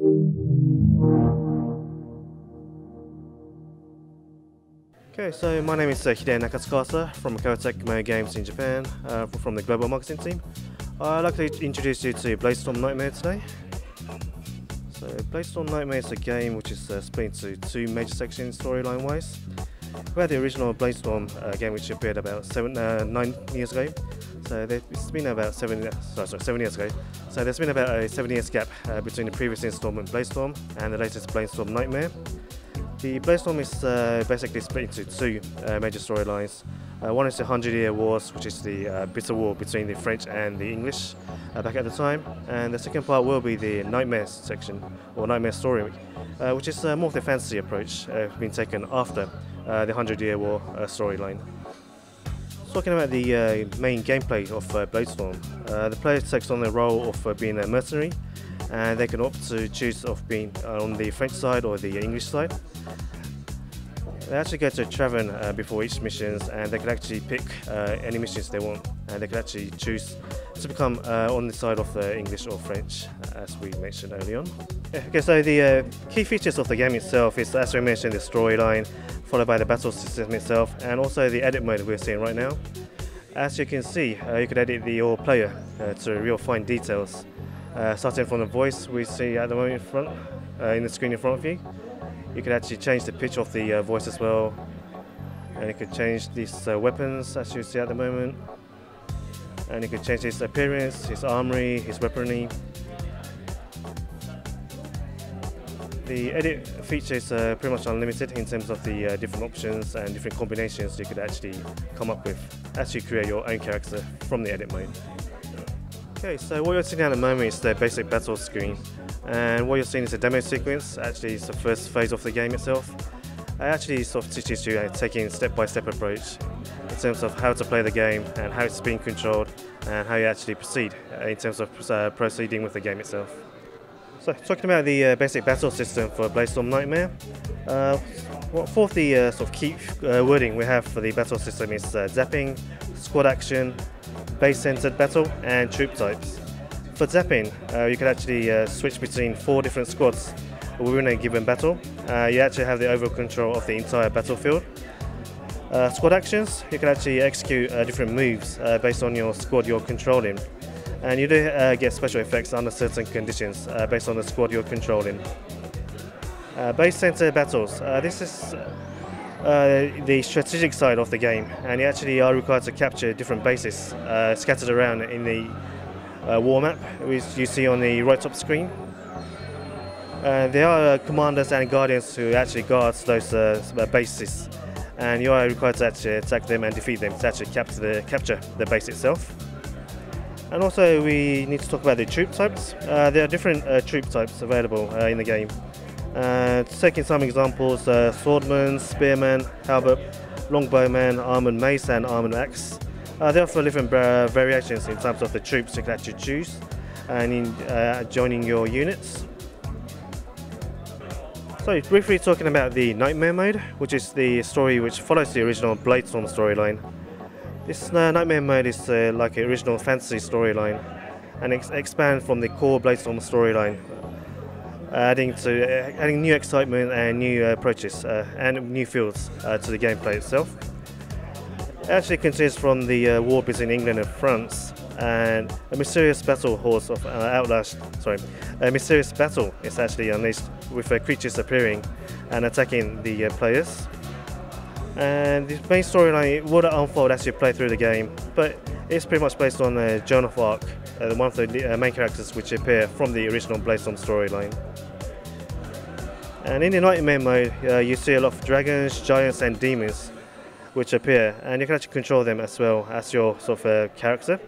Okay, so my name is Hideo Nakatsukasa from Koei Tecmo Games in Japan, from the global marketing team. I'd like to introduce you to Bladestorm Nightmare today. So Bladestorm Nightmare is a game which is split into two major sections storyline-wise. We had the original Bladestorm game which appeared about 9 years ago. So it's been about 7 years ago. So there's been about a 7 years gap between the previous installment Bladestorm and the latest Bladestorm Nightmare. The Bladestorm is basically split into two major storylines. One is the 100-Year Wars, which is the bitter war between the French and the English back at the time. And the second part will be the Nightmare section, or Nightmare story, which is more of the fantasy approach being taken after the 100-Year War storyline. Talking about the main gameplay of Bladestorm, the player takes on the role of being a mercenary, and they can opt to choose of being on the French side or the English side. They actually go to a tavern before each missions, and they can actually pick any missions they want, and they can actually choose to become on the side of the English or French, as we mentioned early on. Okay, so the key features of the game itself is, as we mentioned, the storyline, followed by the battle system itself, and also the edit mode we're seeing right now. As you can see, you can edit your player to real fine details, starting from the voice we see at the moment in front, in the screen in front of you. You can actually change the pitch of the voice as well, and you can change these weapons as you see at the moment, and you can change his appearance, his armory, his weaponry. The edit feature is pretty much unlimited in terms of the different options and different combinations you could actually come up with as you create your own character from the edit mode. Okay, so what you're seeing at the moment is the basic battle screen, and what you're seeing is a demo sequence. Actually, it's the first phase of the game itself. It actually sort of teaches you taking a step-by-step approach in terms of how to play the game and how it's being controlled and how you actually proceed in terms of proceeding with the game itself. So, talking about the basic battle system for Bladestorm Nightmare, for the sort of key wording we have for the battle system is zapping, squad action, base-centered battle, and troop types. For zapping, you can actually switch between 4 different squads within a given battle. You actually have the overall control of the entire battlefield. Squad actions, you can actually execute different moves based on your squad you're controlling. And you do get special effects under certain conditions based on the squad you're controlling. Base-centered battles, this is the strategic side of the game, and you actually are required to capture different bases scattered around in the war map, which you see on the right top screen. There are commanders and guardians who actually guard those bases, and you are required to actually attack them and defeat them to actually capture the base itself. And also we need to talk about the troop types. There are different troop types available in the game. Taking some examples, swordman, spearman, halberd, longbowman, armoured mace and armoured axe. There are different variations in terms of the troops you can actually choose and in joining your units. So briefly talking about the Nightmare mode, which is the story which follows the original Bladestorm storyline. This Nightmare mode is like an original fantasy storyline and expands from the core Bladestorm storyline, adding new excitement and new approaches and new fields to the gameplay itself. It actually consists from the war between England and France, and a mysterious battle a mysterious battle is actually unleashed with creatures appearing and attacking the players. And the main storyline would unfold as you play through the game, but it's pretty much based on Joan of Arc, one of the main characters which appear from the original Bladestorm storyline. And in the Nightmare mode, you see a lot of dragons, giants and demons which appear, and you can actually control them as well as your sort of character.